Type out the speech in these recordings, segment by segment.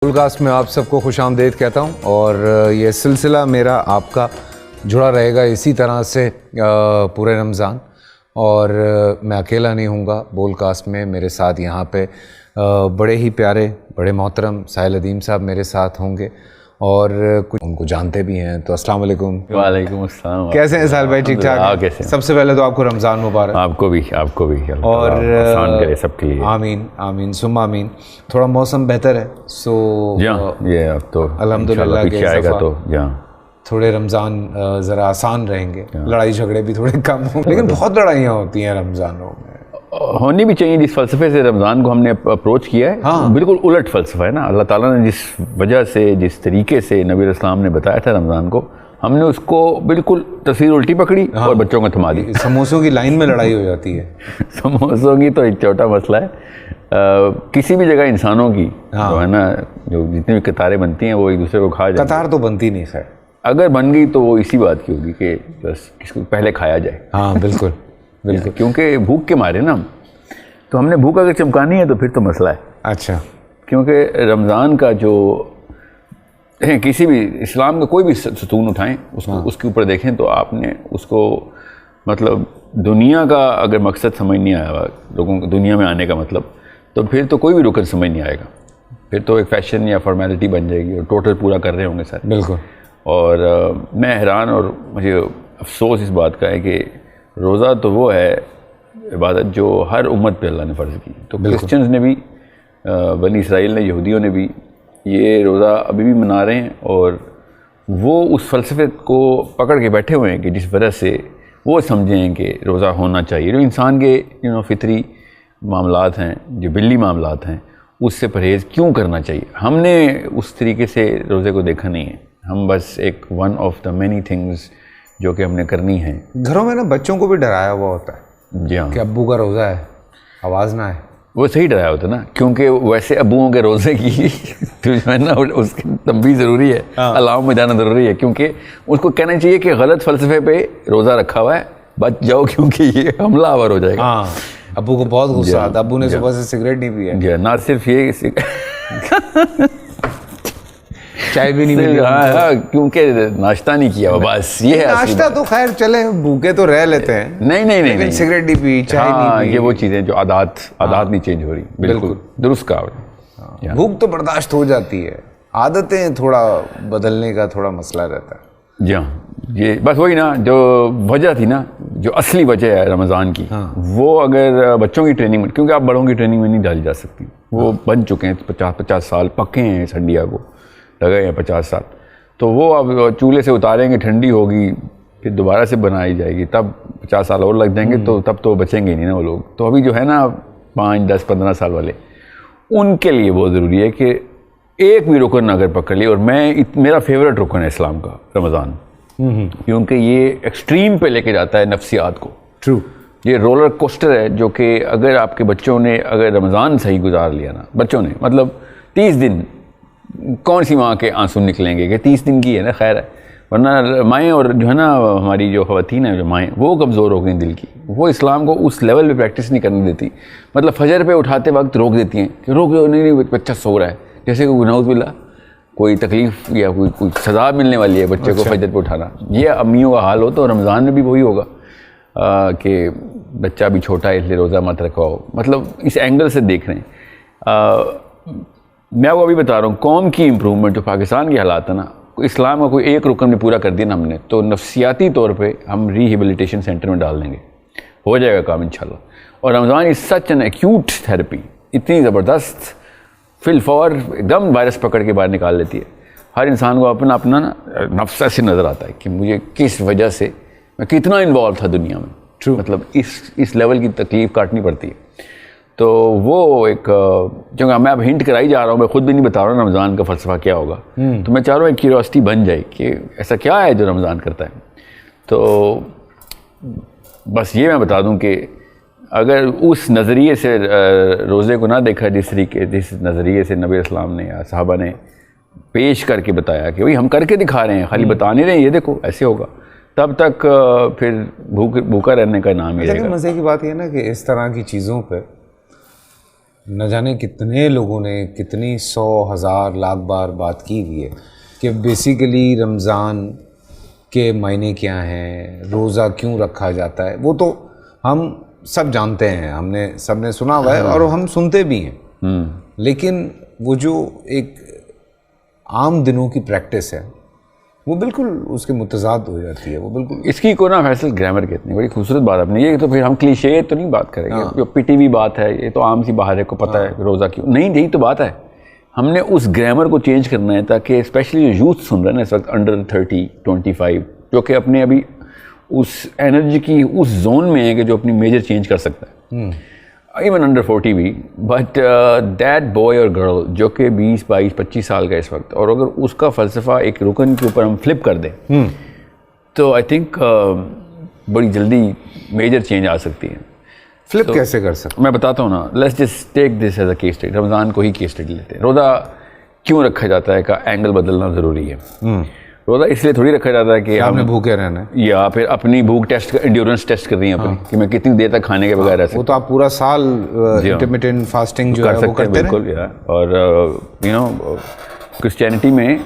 Podcast میں آپ سب کو خوش آمدید کہتا ہوں، اور یہ سلسلہ میرا آپ کا جڑا رہے گا اسی طرح سے پورے رمضان، اور میں اکیلا نہیں ہوں گا پوڈکاسٹ میں. میرے ساتھ یہاں پہ بڑے ہی پیارے بڑے محترم ساحل ادیم صاحب میرے ساتھ ہوں گے، اور کچھ ان کو جانتے بھی ہیں. تو السلام علیکم. وعلیکم السلام. کیسے ہیں ساحل بھائی؟ ٹھیک ٹھاک؟ سب سے پہلے تو آپ کو رمضان مبارک. آپ کو بھی اور آسان کرے سب کے لیے. آمین آمین ثم آمین. تھوڑا موسم بہتر ہے سو یہ اب تو الحمدللہ پیچھے آئے گا تو تھوڑے رمضان ذرا آسان رہیں گے، لڑائی جھگڑے بھی تھوڑے کم ہوں، لیکن بہت لڑائیاں ہوتی ہیں رمضانوں میں. ہونی بھی چاہیے. جس فلسفے سے رمضان کو ہم نے اپروچ کیا ہے بالکل الٹ فلسفہ ہے نا. اللہ تعالیٰ نے جس وجہ سے جس طریقے سے نبی علیہ السلام نے بتایا تھا رمضان کو، ہم نے اس کو بالکل تصویر الٹی پکڑی اور بچوں کو تھما دی. سموسوں کی لائن میں لڑائی ہو جاتی ہے. سموسوں کی تو ایک چھوٹا مسئلہ ہے. کسی بھی جگہ انسانوں کی جو ہے نا، جو جتنی بھی قطاریں بنتی ہیں وہ ایک دوسرے کو کھا جائیں. قطار تو بنتی نہیں، خیر اگر بن گئی تو وہ اسی بات کی ہوگی کہ بس کس کو پہلے کھایا جائے. ہاں بالکل بالکل. کیونکہ بھوک کے مارے نا، تو ہم نے بھوک اگر چمکانی ہے تو پھر تو مسئلہ ہے. اچھا. کیونکہ رمضان کا جو کسی بھی اسلام کا کوئی بھی ستون اٹھائیں اس کے اوپر دیکھیں تو آپ نے اس کو مطلب دنیا کا اگر مقصد سمجھ نہیں آیا لوگوں کو، دنیا میں آنے کا مطلب، تو پھر تو کوئی بھی رکن سمجھ نہیں آئے گا. پھر تو ایک فیشن یا فارمیلٹی بن جائے گی اور ٹوٹل پورا کر رہے ہوں گے سر. بالکل. اور میں حیران اور مجھے افسوس اس بات کا ہے کہ روزہ تو وہ ہے عبادت جو ہر امت پہ اللہ نے فرض کی. تو کرسچنز نے بھی، بنی اسرائیل نے، یہودیوں نے بھی یہ روزہ ابھی بھی منا رہے ہیں، اور وہ اس فلسفے کو پکڑ کے بیٹھے ہوئے ہیں کہ جس وجہ سے وہ سمجھیں کہ روزہ ہونا چاہیے. جو انسان کے فطری معاملات ہیں، جو بلی معاملات ہیں، اس سے پرہیز کیوں کرنا چاہیے. ہم نے اس طریقے سے روزے کو دیکھا نہیں ہے. ہم بس ایک one of the many things جو کہ ہم نے کرنی ہے. ہے نا بچوں کو بھی ڈرایا ہوا ہوتا ہے. جی ہاں، کہ ابو کا روزہ ہے، آواز نہ آئے. وہ صحیح ڈرایا ہوتا نا، کیونکہ ویسے ابوؤں کے روزے کی جو ہے نا اس کی تنبیہ ضروری ہے، علامت میں جانا ضروری ہے. کیونکہ اس کو کہنا چاہیے کہ غلط فلسفے پہ روزہ رکھا ہوا ہے، بچ جاؤ کیونکہ یہ حملہ آور ہو جائے گا. ہاں، ابو کو بہت غصہ آتا. ابو نے صبح سے سگریٹ نہیں پیا. جی، نہ صرف یہ چائے بھی نہیں ملی. ہاں، کیونکہ ناشتہ نہیں کیا. بس یہ ہے ناشتہ تو خیر چلے، بھوکے تو رہ لیتے ہیں. نہیں، سگریٹ نہیں پی، چائے نہیں پی. یہ وہ چیزیں جو عادات نہیں چینج ہو رہی. بالکل درست کہا. بھوک تو برداشت ہو جاتی ہے، عادتیں تھوڑا بدلنے کا تھوڑا مسئلہ رہتا ہے. جی ہاں، یہ بس وہی نا جو وجہ تھی نا، جو اصلی وجہ ہے رمضان کی، وہ اگر بچوں کی ٹریننگ میں، کیونکہ آپ بڑوں کی ٹریننگ میں نہیں ڈالی جا سکتی. وہ بن چکے ہیں 50 سال، پکے ہیں اس ہنڈیا کو، لگے ہیں 50 سال. تو وہ اب چولہے سے اتاریں گے، ٹھنڈی ہوگی، پھر دوبارہ سے بنائی جائے گی، تب 50 سال اور لگ جائیں گے. تو تب تو بچیں گے نہیں نا وہ لوگ. تو ابھی جو ہے نا 5, 10, 15 سال والے، ان کے لیے بہت ضروری ہے کہ ایک بھی رکن اگر پکڑ لی. اور میرا فیوریٹ رکن ہے اسلام کا رمضان، کیونکہ یہ ایکسٹریم پہ لے کے جاتا ہے نفسیات کو. ٹرو. یہ رولر کوسٹر ہے جو کہ اگر آپ کے بچوں نے اگر رمضان صحیح گزار لیا نا، بچوں نے مطلب 30 دن، کون سی ماں کے آنسو نکلیں گے کہ 30 دن کی ہے نا، خیر ہے. ورنہ مائیں اور جو ہے نا ہماری جو خواتین ہیں، جو مائیں، وہ کمزور ہو گئی دل کی. وہ اسلام کو اس لیول پہ پریکٹس نہیں کرنے دیتی. مطلب فجر پہ اٹھاتے وقت روک دیتی ہیں کہ روکو، نہیں بچہ سو رہا ہے، جیسے کہ نعوذ باللہ کوئی تکلیف یا کوئی سزا ملنے والی ہے بچے کو فجر پہ اٹھانا. یہ امیوں کا حال ہو تو رمضان میں بھی وہی ہوگا کہ بچہ بھی چھوٹا ہے اس لیے روزہ مت رکھواؤ. مطلب اس اینگل سے دیکھ رہے ہیں. میں وہ ابھی بتا رہا ہوں قوم کی امپرومنٹ جو پاکستان کے حالات ہیں نا، اسلام کا کوئی ایک رکن میں پورا کر دیا نا ہم نے، تو نفسیاتی طور پہ ہم ریہیبلیٹیشن سینٹر میں ڈال دیں گے، ہو جائے گا کام انشاءاللہ. اور رمضان از سچ این ایکیوٹ تھیراپی، اتنی زبردست، فی الفور ایک دم وائرس پکڑ کے باہر نکال لیتی ہے. ہر انسان کو اپنا نا نفس ایسے نظر آتا ہے کہ مجھے کس وجہ سے میں کتنا انوالو تھا دنیا میں. ٹرو. مطلب اس لیول کی تکلیف کاٹنی پڑتی ہے. تو وہ ایک جو میں اب ہنٹ کرائی جا رہا ہوں، میں خود بھی نہیں بتا رہا ہوں رمضان کا فلسفہ کیا ہوگا. تو میں چاہ رہا ہوں ایک کیوریوسٹی بن جائے کہ ایسا کیا ہے جو رمضان کرتا ہے. تو بس یہ میں بتا دوں کہ اگر اس نظریے سے روزے کو نہ دیکھا جس نظریے سے نبی اسلام نے یا صحابہ نے پیش کر کے بتایا کہ بھائی ہم کر کے دکھا رہے ہیں، خالی بتا نہیں رہے ہیں یہ دیکھو ایسے ہوگا، تب تک پھر بھوکا رہنے کا نام ہی رہے گا. مزے کی بات یہ نا کہ اس طرح کی چیزوں پہ نہ جانے کتنے لوگوں نے کتنی 100,000 لاکھ بار بات کی ہوئی ہے کہ بیسیکلی رمضان کے معنی کیا ہیں, روزہ کیوں رکھا جاتا ہے. وہ تو ہم سب جانتے ہیں, ہم نے سب نے سنا ہوا ہے اور ہم سنتے بھی ہیں, لیکن وہ جو ایک عام دنوں کی پریکٹس ہے وہ بالکل اس کے متضاد ہو جاتی ہے. وہ بالکل اس کی کو نا فیصل گرامر کتنی بڑی خوبصورت بات اپنی, یہ تو پھر ہم کلیشے تو نہیں بات کریں گے, جو پٹی ہوئی بات ہے یہ تو عام سی باہر ہے, کو پتہ ہے روزہ کیوں نہیں, یہی تو بات ہے. ہم نے اس گرامر کو چینج کرنا ہے تاکہ اسپیشلی جو یوتھ سن رہے ہیں نا اس وقت انڈر 30, 25, جو کہ اپنے ابھی اس انرجی کی اس زون میں ہے کہ جو اپنی میجر چینج کر سکتا ہے, ایون انڈر 40 بھی, بٹ دیٹ بوائے اور گرل جو کہ 20, 22, 25 سال کا اس وقت, اور اگر اس کا فلسفہ ایک رکن کے اوپر ہم فلپ کر دیں تو آئی تھنک بڑی جلدی میجر چینج آ سکتی ہے. فلپ کیسے کر سکتے؟ میں بتاتا ہوں نا, let's just take this as a case study. Ramzan کو ہی کیس اسٹڈی لیتے ہیں. روزہ کیوں رکھا جاتا ہے کا اینگل بدلنا ضروری ہے. روزہ اس لیے تھوڑی رکھا جاتا ہے کہ آپ نے بھوکے رہنا ہے, یا پھر اپنی بھوک ٹیسٹ, انڈیورنس ٹیسٹ کر رہی ہیں اپنی کہ میں کتنی دیر تک کھانے کے بغیر رہ سکتا ہوں. وہ تو آپ پورا سال انٹرمیٹنٹ فاسٹنگ جو ہے وہ کرتے ہیں. بالکل, اور یو نو کرسچینٹی میں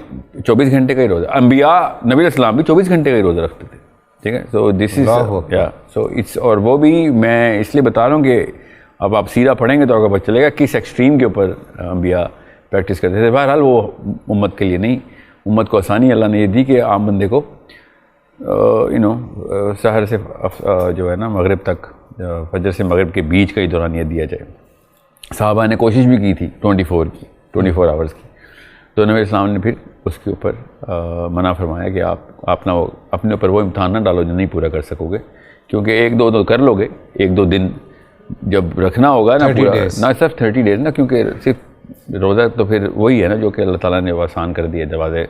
24 گھنٹے کا ہی روزہ, انبیاء نبی علیہ السلام بھی 24 گھنٹے کا ہی روزہ رکھتے تھے. ٹھیک ہے, سو دس از سو اٹس, اور وہ بھی میں اس لیے بتا رہا ہوں کہ اب آپ سیرہ پڑھیں گے تو آپ کو پتہ چلے گا کس ایکسٹریم کے اوپر انبیاء پریکٹس کرتے تھے. بہرحال وہ امت کے لیے نہیں, امت کو آسانی اللہ نے یہ دی کہ عام بندے کو یو نو سحر سے جو ہے نا مغرب تک, فجر سے مغرب کے بیچ کا ہی دوران یہ دیا جائے. صحابہ نے کوشش بھی کی تھی 24 آورس کی, تو نبی اسلام نے پھر اس کے اوپر منع فرمایا کہ آپ نہ اپنے اوپر وہ امتحان نہ ڈالو جو نہیں پورا کر سکو گے, کیونکہ 1-2 تو کر لو گے, 1-2 دن جب رکھنا ہوگا نا پورا, نہ صرف 30 ڈیز نا, کیونکہ صرف روزہ تو پھر وہی ہے نا جو کہ اللہ تعالیٰ نے آسان کر دیا دروازے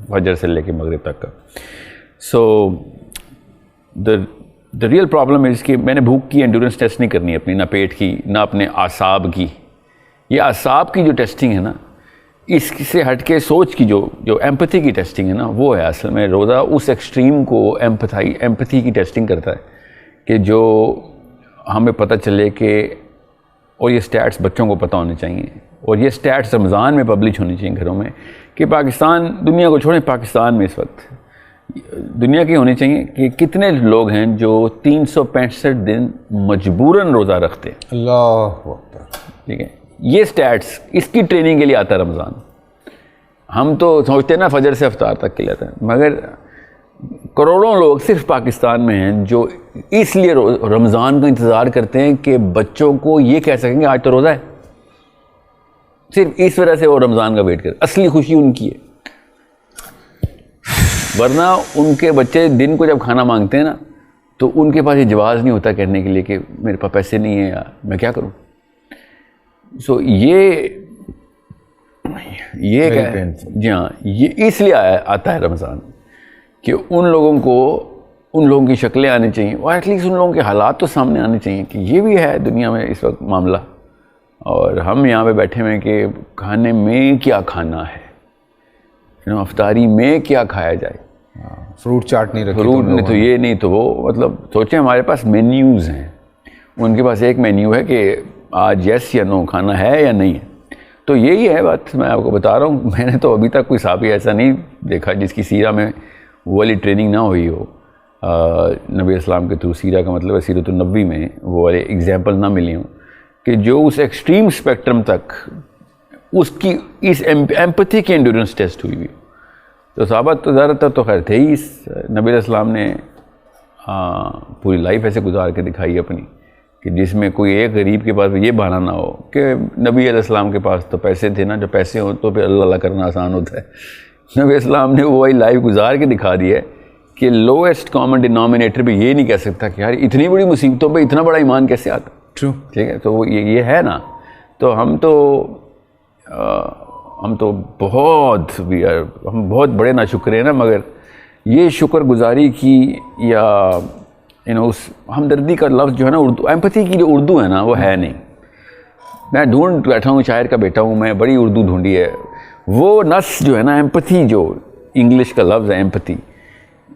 فجر سے لے کے مغرب تک کا. سو دا ریئل پرابلم ہے کہ میں نے بھوک کی انڈیورنس ٹیسٹ نہیں کرنی اپنی, نہ پیٹ کی, نہ اپنے اعصاب کی. یہ اعصاب کی جو ٹیسٹنگ ہے نا, اس سے ہٹ کے سوچ کی جو ایمپتھی کی ٹیسٹنگ ہے نا, وہ ہے اصل میں روزہ. اس ایکسٹریم کو ایمپتھی کی ٹیسٹنگ کرتا ہے کہ جو ہمیں پتہ چلے کہ, اور یہ سٹیٹس بچوں کو پتہ ہونے چاہیے, اور یہ سٹیٹس رمضان میں پبلش ہونی چاہیے گھروں میں, کہ پاکستان, دنیا کو چھوڑیں, پاکستان میں اس وقت دنیا کی ہونی چاہیے کہ کتنے لوگ ہیں جو 365 دن مجبوراً روزہ رکھتے ہیں. اللہ اکبر. ٹھیک ہے, یہ سٹیٹس اس کی ٹریننگ کے لیے آتا ہے رمضان. ہم تو سوچتے ہیں نا فجر سے افطار تک کے لیتے ہیں, مگر کروڑوں لوگ صرف پاکستان میں ہیں جو اس لیے رمضان کا انتظار کرتے ہیں کہ بچوں کو یہ کہہ سکیں کہ آج تو روزہ ہے. صرف اس وجہ سے وہ رمضان کا ویٹ کرتے, اصلی خوشی ان کی ہے. ورنہ ان کے بچے دن کو جب کھانا مانگتے ہیں نا تو ان کے پاس یہ جواز نہیں ہوتا کہنے کے لیے کہ میرے پاس پیسے نہیں ہیں, یا میں کیا کروں. سو یہ جی ہاں, یہ اس لیے آتا ہے رمضان کہ ان لوگوں کی شکلیں آنی چاہیے, اور ایٹ لیسٹ ان لوگوں کے حالات تو سامنے آنے چاہیے کہ یہ بھی ہے دنیا میں اس وقت معاملہ, اور ہم یہاں پہ بیٹھے ہوئے کہ کھانے میں کیا کھانا ہے, افطاری میں کیا کھایا جائے. فروٹ چاٹ نہیں رکھی, فروٹ نہیں تو یہ نہیں تو وہ, مطلب سوچیں ہمارے پاس مینیوز ہیں, ان کے پاس ایک مینیو ہے کہ آج یس یا نو کھانا ہے یا نہیں ہے. تو یہی ہے بات, میں آپ کو بتا رہا ہوں. میں نے تو ابھی تک کوئی صحابی ایسا نہیں دیکھا جس کی سیرہ میں وہ والی ٹریننگ نہ ہوئی ہو. نبی اسلام کے تھرو سیرہ کا مطلب ہے سیرت النبوی میں وہ والے ایگزامپل نہ ملی ہوں کہ جو اس ایکسٹریم اسپیکٹرم تک اس کی اس ایمپتھی کی انڈیورنس ٹیسٹ ہوئی ہوئی. تو صحابہ تو زیادہ تر تو خیر تھے ہی. نبی علیہ السلام نے پوری لائف ایسے گزار کے دکھائی اپنی کہ جس میں کوئی ایک غریب کے پاس یہ بہانہ نہ ہو کہ نبی علیہ السلام کے پاس تو پیسے تھے نا, جو پیسے ہوں تو پھر اللہ کرنا آسان ہوتا ہے. نبی اسلام نے وہی لائف گزار کے دکھا دی ہے کہ لویسٹ کامن ڈینامینیٹر بھی یہ نہیں کہہ سکتا کہ یار اتنی بڑی مصیبتوں پہ اتنا بڑا ایمان کیسے آتا. ٹرو. ٹھیک ہے, تو یہ ہے نا. تو ہم تو بہت بہت بڑے ناشکرے ہیں نا, مگر یہ شکر گزاری کی یا اس ہمدردی کا لفظ جو ہے نا, اردو ایمپتھی کی جو اردو ہے نا وہ ہے نہیں. میں ڈھونڈ بیٹھا ہوں, شاعر کا بیٹا ہوں میں, بڑی اردو ڈھونڈی ہے. وہ نس جو ہے نا ایمپتھی, جو انگلش کا لفظ ہے ایمپتھی,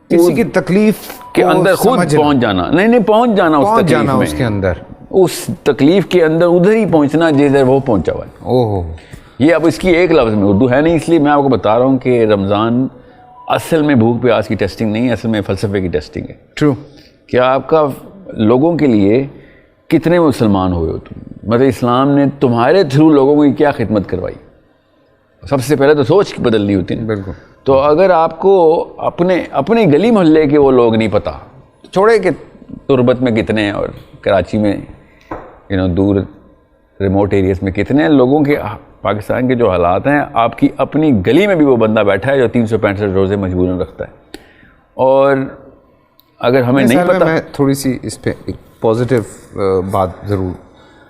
کسی کی تکلیف کے اندر خود پہنچ جانا, نہیں پہنچ جانا اس کے اندر, اس تکلیف کے اندر ادھر ہی پہنچنا جدھر وہ پہنچا ہوا ہے. اوہ یہ اب اس کی ایک لفظ میں اردو ہے نہیں, اس لیے میں آپ کو بتا رہا ہوں کہ رمضان اصل میں بھوک پیاس کی ٹیسٹنگ نہیں ہے, اصل میں فلسفے کی ٹیسٹنگ ہے. ٹرو. کہ آپ کا لوگوں کے لیے کتنے مسلمان ہوئے ہو تم, مطلب اسلام نے تمہارے تھرو لوگوں کی کیا خدمت کروائی. سب سے پہلے تو سوچ بدلنی ہوتی ہے. بالکل. تو اگر آپ کو اپنے گلی محلے کے وہ لوگ نہیں پتہ, چھوڑے کہ تربت میں کتنے ہیں اور کراچی میں دور ریموٹ ایریاز میں کتنے لوگوں کے, پاکستان کے جو حالات ہیں, آپ کی اپنی گلی میں بھی وہ بندہ بیٹھا ہے جو 365 روزے مجبوراً رکھتا ہے. اور اگر ہمیں نہیں پتہ, میں تھوڑی سی اس پہ ایک پازیٹیو بات ضرور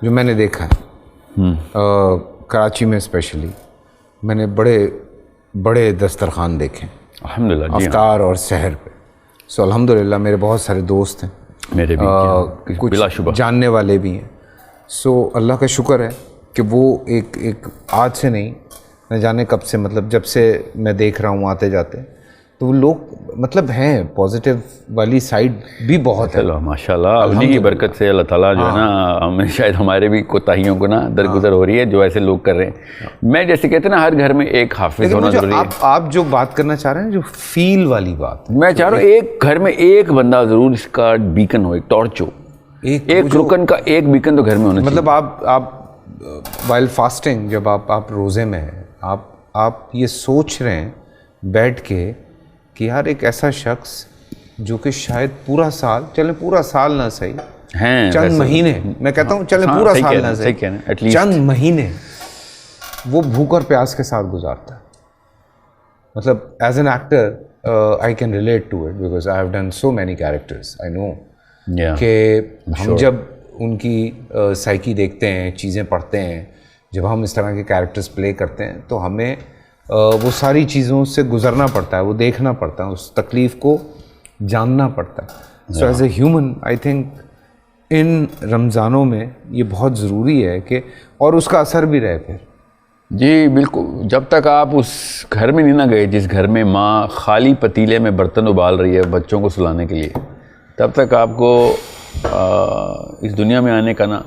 جو میں نے دیکھا ہے کراچی میں اسپیشلی, میں نے بڑے دسترخوان دیکھے الحمدللہ جی افطار اور سحر پہ. سو الحمدللہ میرے بہت سارے دوست ہیں, میرے بھی کچھ بلا شبہ جاننے والے بھی ہیں. سو اللہ کا شکر ہے کہ وہ ایک آج سے نہیں, نہ جانے کب سے, مطلب جب سے میں دیکھ رہا ہوں آتے جاتے, تو وہ لوگ مطلب ہیں پازیٹیو والی سائڈ بھی بہت ہے. چلو ماشاء اللہ, انہیں کی برکت سے اللہ تعالیٰ جو ہے نا, ہمیں شاید ہمارے بھی کوتاہیوں کو نا درگزر ہو رہی ہے جو ایسے لوگ کر رہے ہیں. میں جیسے کہتے ہیں نا ہر گھر میں ایک حافظ ہونا ضروری ہے. آپ جو بات کرنا چاہ رہے ہیں جو فیل والی بات, میں چاہ رہا ہوں ایک گھر میں ایک بندہ ضرور اس کا بیکن ہو, ایک ٹارچ ہو, ایک رکن کا ایک بیکن تو گھر میں ہونا چاہیے. مطلب آپ وائل فاسٹنگ جب آپ روزے میں ہیں, آپ یہ سوچ رہے ہیں بیٹھ کے کہ یار ایک ایسا شخص جو کہ شاید پورا سال, چلیں پورا سال نہ صحیح, چند مہینے, میں کہتا ہوں چلیں پورا سال نہ صحیح, چند مہینے وہ بھوک اور پیاس کے ساتھ گزارتا ہے. مطلب as an actor I can relate to it because I have done so many characters. I know کہ ہم جب ان کی سائیکی دیکھتے ہیں, چیزیں پڑھتے ہیں, جب ہم اس طرح کے کیریکٹرز پلے کرتے ہیں تو ہمیں وہ ساری چیزوں سے گزرنا پڑتا ہے, وہ دیکھنا پڑتا ہے, اس تکلیف کو جاننا پڑتا ہے. So as a human I think ان رمضانوں میں یہ بہت ضروری ہے کہ, اور اس کا اثر بھی رہے پھر. جی بالکل, جب تک آپ اس گھر میں نہیں نہ گئے جس گھر میں ماں خالی پتیلے میں برتن ابال رہی ہے بچوں کو سلانے کے لیے, تب تک آپ کو اس دنیا میں آنے کا نا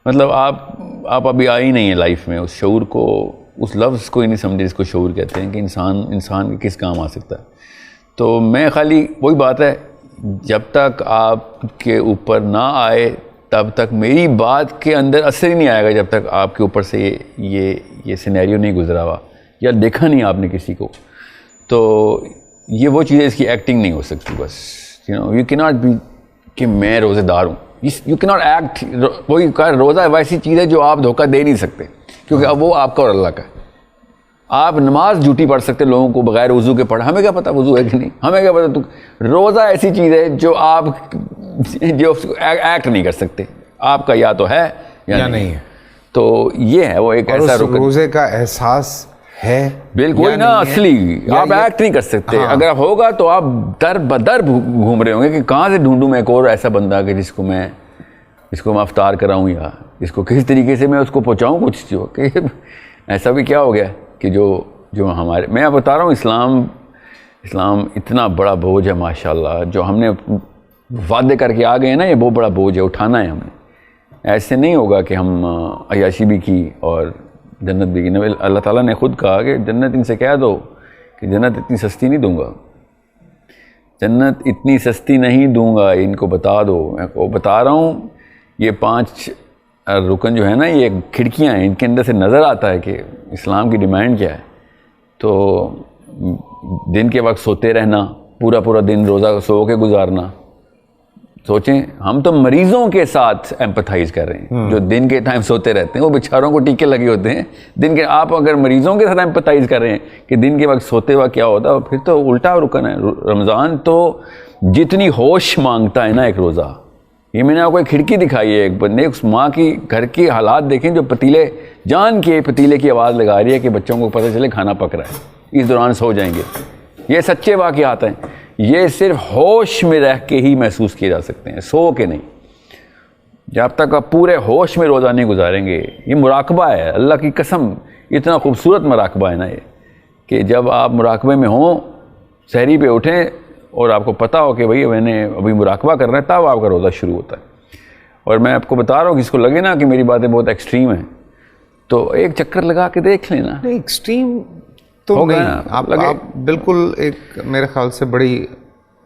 مطلب آپ ابھی آئی نہیں ہیں لائف میں. اس شعور کو, اس لفظ کو ہی نہیں سمجھے جس کو شعور کہتے ہیں کہ انسان کس کام آ سکتا ہے. تو میں خالی وہی بات ہے, جب تک آپ کے اوپر نہ آئے تب تک میری بات کے اندر اثر ہی نہیں آئے گا, جب تک آپ کے اوپر سے یہ سینیریو نہیں گزرا ہوا یا دیکھا نہیں آپ نے کسی کو. تو یہ وہ چیزیں, اس کی ایکٹنگ نہیں ہو سکتی. بس یو کی ناٹ بی کہ میں روزے دار ہوں, یو کی ناٹ ایکٹ. وہی روزہ ویسی چیز ہے جو آپ دھوکہ دے نہیں سکتے, کیونکہ اب وہ آپ کا اور اللہ کا ہے. آپ نماز جھوٹی پڑھ سکتے لوگوں کو بغیر وضو کے پڑھ, ہمیں کیا پتہ وضو ہے کہ نہیں, ہمیں کیا پتہ. روزہ ایسی چیز ہے جو آپ ایکٹ نہیں کر سکتے, آپ کا یا تو ہے یا نہیں ہے. تو یہ ہے وہ ایک ایسا رکن, روزے کا احساس ہے بالکل نا اصلی, آپ ایکٹ نہیں کر سکتے. اگر ہوگا تو آپ در بدر گھوم رہے ہوں گے کہ کہاں سے ڈھونڈوں میں ایک اور ایسا بندہ کہ جس کو میں افطار کراؤں, یا اس کو کس طریقے سے میں اس کو پہنچاؤں کچھ, جو کہ ایسا بھی کیا ہو گیا کہ جو ہمارے, میں بتا رہا ہوں اسلام اتنا بڑا بوجھ ہے ماشاءاللہ, جو ہم نے وعدے کر کے آ گئے ہیں نا, یہ بہت بڑا بوجھ ہے, اٹھانا ہے ہم نے. ایسے نہیں ہوگا کہ ہم عیاشی بھی کی اور جنت بھی کی. اللہ تعالیٰ نے خود کہا کہ جنت ان سے کہہ دو کہ جنت اتنی سستی نہیں دوں گا, جنت اتنی سستی نہیں دوں گا, ان کو بتا دو. میں کو بتا رہا ہوں, یہ 5 رکن جو ہے نا, یہ کھڑکیاں ہیں, ان کے اندر سے نظر آتا ہے کہ اسلام کی ڈیمانڈ کیا ہے. تو دن کے وقت سوتے رہنا, پورا دن روزہ سو کے گزارنا. سوچیں, ہم تو مریضوں کے ساتھ ایمپتھائز کر رہے ہیں جو دن کے ٹائم سوتے رہتے ہیں, وہ بیچاروں کو ٹیکے لگے ہوتے ہیں دن کے. آپ اگر مریضوں کے ساتھ ایمپتھائز کر رہے ہیں کہ دن کے وقت سوتے ہوا کیا ہوتا ہے, پھر تو الٹا رکن ہے. رمضان تو جتنی ہوش مانگتا ہے نا ایک روزہ, یہ میں نے آپ کو ایک کھڑکی دکھائی ہے, ایک بندے اس ماں کی گھر کے حالات دیکھیں جو پتیلے کی آواز لگا رہی ہے کہ بچوں کو پتہ چلے کھانا پک رہا ہے, اس دوران سو جائیں گے. یہ سچے واقعات ہیں, یہ صرف ہوش میں رہ کے ہی محسوس کیے جا سکتے ہیں, سو کے نہیں. جب تک آپ پورے ہوش میں روزہ نہیں گزاریں گے, یہ مراقبہ ہے, اللہ کی قسم اتنا خوبصورت مراقبہ ہے نا یہ, کہ جب آپ مراقبے میں ہوں, سحری پہ اٹھیں اور آپ کو پتہ ہو کہ بھئی میں نے ابھی مراقبہ کرنا ہے, تب آپ کا روزہ شروع ہوتا ہے. اور میں آپ کو بتا رہا ہوں کہ اس کو لگے نا کہ میری باتیں بہت ایکسٹریم ہیں تو ایک چکر لگا کے دیکھ لینا. ایکسٹریم تو نہیں, آپ بالکل ایک میرے خیال سے بڑی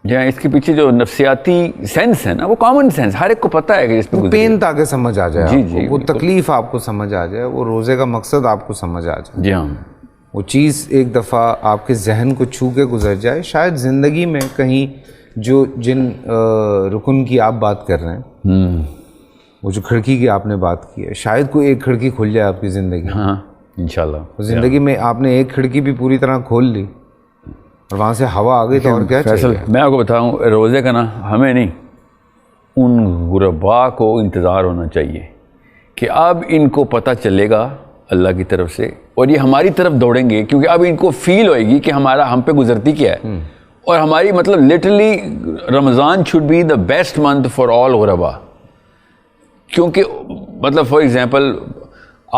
جہاں اس کے پیچھے جو نفسیاتی سینس ہے نا وہ کامن سینس ہر ایک کو پتہ ہے کہ اس پہ پین تاکہ سمجھ آ جائے, جی وہ تکلیف آپ کو سمجھ آ جائے, وہ روزے کا مقصد آپ کو سمجھ آ جائے. جی ہاں, وہ چیز ایک دفعہ آپ کے ذہن کو چھو کے گزر جائے. شاید زندگی میں کہیں جن رکن کی آپ بات کر رہے ہیں, وہ جو کھڑکی کی آپ نے بات کی ہے, شاید کوئی ایک کھڑکی کھل جائے آپ کی زندگی. ہاں انشاءاللہ. زندگی میں آپ نے ایک کھڑکی بھی پوری طرح کھول لی اور وہاں سے ہوا آ گئی تو اور کیا فیصل, چاہیے. میں آپ کو بتاؤں روزے کا نا ہمیں نہیں ان غربا کو انتظار ہونا چاہیے کہ اب ان کو پتہ چلے گا اللہ کی طرف سے اور یہ ہماری طرف دوڑیں گے, کیونکہ اب ان کو فیل ہوئے گی کہ ہم پہ گزرتی کیا ہے. اور ہماری مطلب literally Ramzan should be the best month for all غربا, کیونکہ مطلب فار ایگزامپل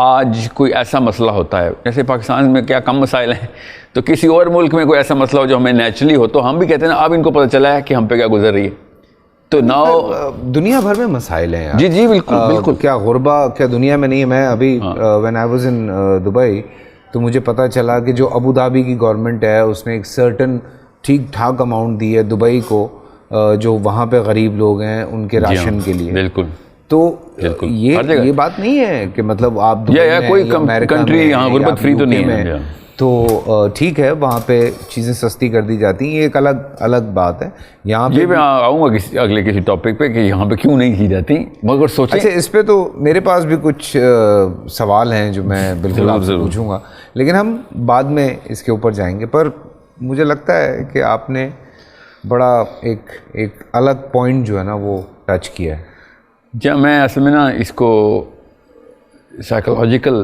آج کوئی ایسا مسئلہ ہوتا ہے, جیسے پاکستان میں کیا کم مسائل ہیں, تو کسی اور ملک میں کوئی ایسا مسئلہ ہو جو ہمیں نیچرلی ہو تو ہم بھی کہتے ہیں نا اب ان کو پتہ چلا ہے کہ ہم پہ کیا گزر رہی ہے. تو ناؤ دنیا بھر میں مسائل ہیں. جی جی بالکل بالکل. کیا غربا کیا دنیا میں نہیں ہے؟ میں ابھی when I was in Dubai تو مجھے پتہ چلا کہ جو ابو دھابی کی گورنمنٹ ہے اس نے ایک سرٹن ٹھیک ٹھاک اماؤنٹ دی ہے دبئی کو, جو وہاں پہ غریب لوگ ہیں ان کے راشن کے لیے. بالکل. تو یہ بات نہیں ہے کہ مطلب آپ کوئی کنٹری یہاں غربت فری تو نہیں ہے, تو ٹھیک ہے وہاں پہ چیزیں سستی کر دی جاتی ہیں, یہ ایک الگ بات ہے. یہاں پہ میں آؤں گا کسی ٹاپک پہ کہ یہاں پہ کیوں نہیں کی جاتی, مگر سوچیں. اچھا اس پہ تو میرے پاس بھی کچھ سوال ہیں جو میں بالکل آپ سے پوچھوں گا, لیکن ہم بعد میں اس کے اوپر جائیں گے. پر مجھے لگتا ہے کہ آپ نے بڑا ایک الگ پوائنٹ جو ہے نا وہ ٹچ کیا ہے. جب میں اصل میں نا اس کو سائیکولوجیکل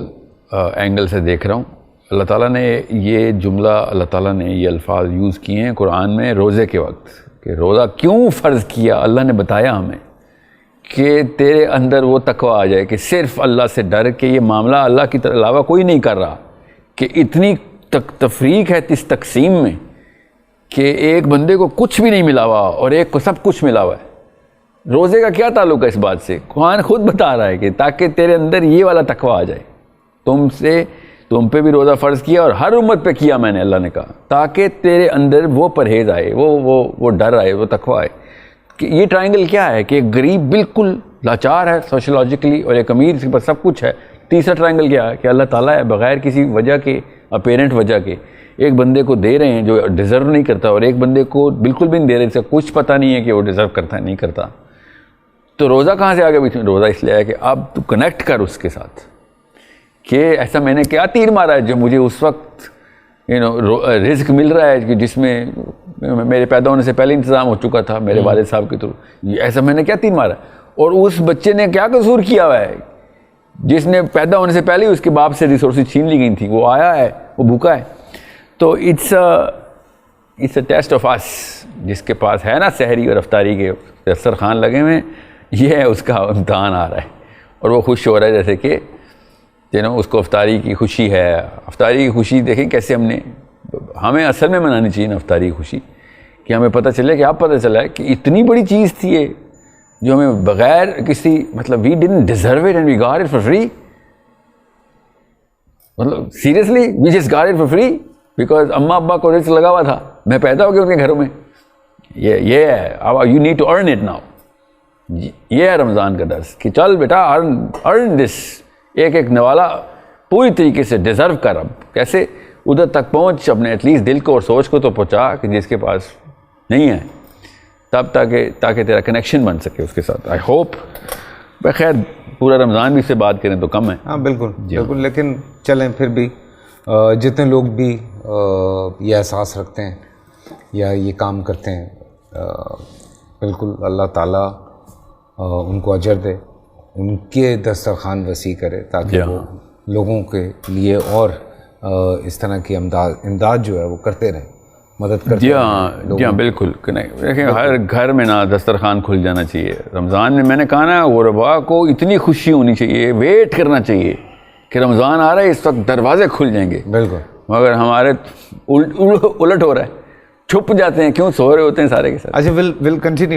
اینگل سے دیکھ رہا ہوں. اللہ تعالیٰ نے یہ جملہ, اللہ تعالیٰ نے یہ الفاظ یوز کیے ہیں قرآن میں روزے کے وقت کہ روزہ کیوں فرض کیا. اللہ نے بتایا ہمیں کہ تیرے اندر وہ تقوی آ جائے کہ صرف اللہ سے ڈر کے یہ معاملہ اللہ کی علاوہ کوئی نہیں کر رہا, کہ اتنی تفریق ہے اس تقسیم میں کہ ایک بندے کو کچھ بھی نہیں ملا ہوا اور ایک کو سب کچھ ملا ہوا ہے. روزے کا کیا تعلق ہے اس بات سے؟ قرآن خود بتا رہا ہے کہ تاکہ تیرے اندر یہ والا تقوی آ جائے. تم پہ بھی روزہ فرض کیا اور ہر امت پہ کیا میں نے, اللہ نے کہا تاکہ تیرے اندر وہ پرہیز آئے, وہ ڈر آئے, وہ تقوی آئے. کہ یہ ٹرائنگل کیا ہے کہ ایک غریب بالکل لاچار ہے سوشولوجیکلی اور ایک امیر کے پاس سب کچھ ہے. تیسرا ٹرائنگل کیا ہے کہ اللہ تعالیٰ ہے بغیر کسی وجہ کے اپیرنٹ وجہ کے ایک بندے کو دے رہے ہیں جو ڈیزرو نہیں کرتا, اور ایک بندے کو بالکل بھی نہیں دے رہے, اس کا کچھ پتہ نہیں ہے کہ وہ ڈیزرو کرتا ہے نہیں کرتا. تو روزہ کہاں سے آگے بیچ میں؟ روزہ اس لیے آیا کہ اب تو کنیکٹ کر اس کے ساتھ کہ ایسا میں نے کیا تیر مارا ہے جو مجھے اس وقت رزق مل رہا ہے کہ جس میں میرے پیدا ہونے سے پہلے انتظام ہو چکا تھا میرے والد صاحب کے تھرو. ایسا میں نے کیا تیر مارا ہے؟ اور اس بچے نے کیا قصور کیا ہوا ہے جس نے پیدا ہونے سے پہلے ہی اس کے باپ سے ریسورسز چھین لی گئی تھی, وہ آیا ہے, وہ بھوکا ہے. تو اٹس اے ٹیسٹ آف اس, جس کے پاس ہے نا سحری اور افطاری کے دسترخوان لگے ہوئے, یہ ہے اس کا امتحان آ رہا ہے اور وہ خوش ہو رہا ہے جیسے کہ اس کو افطاری کی خوشی ہے. افطاری کی خوشی دیکھیں کیسے ہمیں اصل میں منانی چاہیے نا افطاری کی خوشی, کہ ہمیں پتہ چلے کہ آپ پتہ چلا ہے کہ اتنی بڑی چیز تھی یہ جو ہمیں بغیر کسی مطلب we didn't deserve it and we got it for free. مطلب seriously we just got it for free because اماں ابا کو رزق لگا ہوا تھا, میں پیدا ہو گیا ان کے گھروں میں. یہ ہے you need to earn it now. یہ ہے رمضان کا درس کہ چل بیٹا ارن دس, ایک نوالا پوری طریقے سے ڈیزرو کر. اب کیسے ادھر تک پہنچ, اپنے ایٹ لیسٹ دل کو اور سوچ کو تو پہنچا کہ جس کے پاس نہیں ہے, تب تاکہ تیرا کنیکشن بن سکے اس کے ساتھ. آئی ہوپ بخیر پورا رمضان بھی اس سے بات کریں تو کم ہے. ہاں بالکل بالکل, لیکن چلیں پھر بھی جتنے لوگ بھی یہ احساس رکھتے ہیں یا یہ کام کرتے ہیں, بالکل اللہ تعالیٰ ان کو اجر دے, ان کے دسترخوان وسیع کرے تاکہ وہ لوگوں کے لیے اور اس طرح کی امداد جو ہے وہ کرتے رہیں, مدد کرتے رہیں. جی ہاں بالکل. دیکھیں ہر گھر میں نا دسترخوان کھل جانا چاہیے رمضان میں. میں نے کہا نا غربا کو اتنی خوشی ہونی چاہیے, ویٹ کرنا چاہیے کہ رمضان آ رہا ہے, اس وقت دروازے کھل جائیں گے. بالکل. مگر ہمارے الٹ ہو رہا ہے, چھپ جاتے ہیں, کیوں سو رہے ہوتے ہیں سارے کے ساتھ. اچھا ول کنٹینیو.